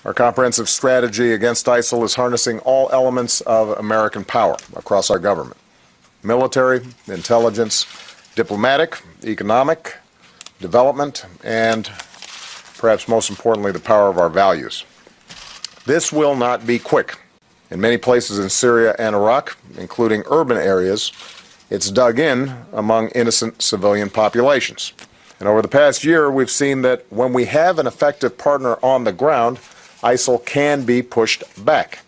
Our comprehensive strategy against ISIL is harnessing all elements of American power across our government: military, intelligence, diplomatic, economic, development, and perhaps most importantly, the power of our values. This will not be quick. In many places in Syria and Iraq, including urban areas, it's dug in among innocent civilian populations. And over the past year, we've seen that when we have an effective partner on the ground, ISIL can be pushed back.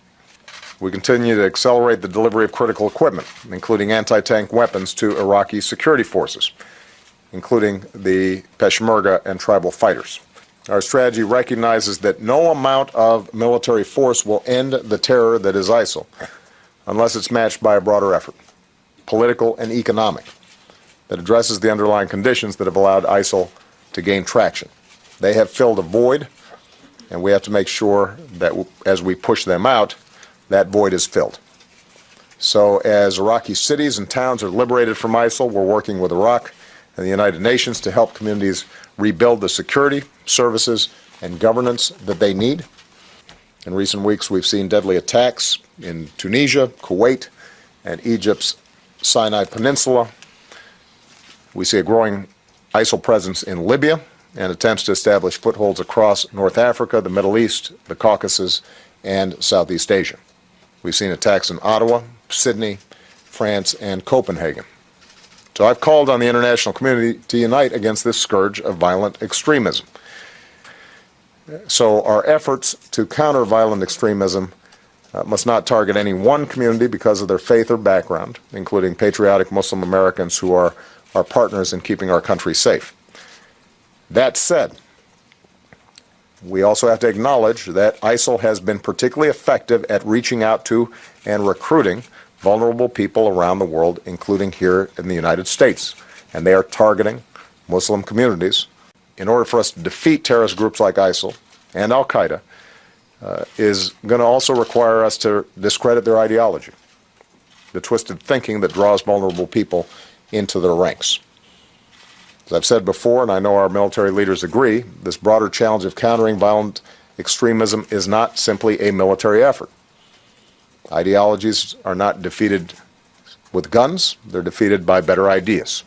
We continue to accelerate the delivery of critical equipment, including anti-tank weapons, to Iraqi security forces, including the Peshmerga and tribal fighters. Our strategy recognizes that no amount of military force will end the terror that is ISIL unless it's matched by a broader effort, political and economic, that addresses the underlying conditions that have allowed ISIL to gain traction. They have filled a void, and we have to make sure that as we push them out, that void is filled. So as Iraqi cities and towns are liberated from ISIL, we're working with Iraq and the United Nations to help communities rebuild the security, services, and governance that they need. In recent weeks, we've seen deadly attacks in Tunisia, Kuwait, and Egypt's Sinai Peninsula. We see a growing ISIL presence in Libya and attempts to establish footholds across North Africa, the Middle East, the Caucasus, and Southeast Asia. We've seen attacks in Ottawa, Sydney, France, and Copenhagen. So I've called on the international community to unite against this scourge of violent extremism. So our efforts to counter violent extremism must not target any one community because of their faith or background, including patriotic Muslim Americans who are our partners in keeping our country safe. That said, we also have to acknowledge that ISIL has been particularly effective at reaching out to and recruiting vulnerable people around the world, including here in the United States. And they are targeting Muslim communities. In order for us to defeat terrorist groups like ISIL and Al-Qaeda, is going to also require us to discredit their ideology, the twisted thinking that draws vulnerable people into their ranks. As I've said before, and I know our military leaders agree, this broader challenge of countering violent extremism is not simply a military effort. Ideologies are not defeated with guns, they're defeated by better ideas,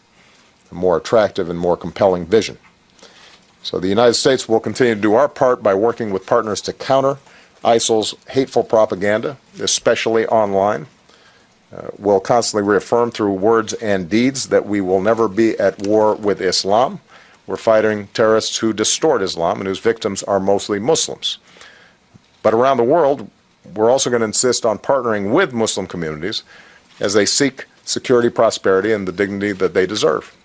a more attractive and more compelling vision. So the United States will continue to do our part by working with partners to counter ISIL's hateful propaganda, especially online. We'll constantly reaffirm through words and deeds that we will never be at war with Islam. We're fighting terrorists who distort Islam and whose victims are mostly Muslims. But around the world, we're also going to insist on partnering with Muslim communities as they seek security, prosperity, and the dignity that they deserve.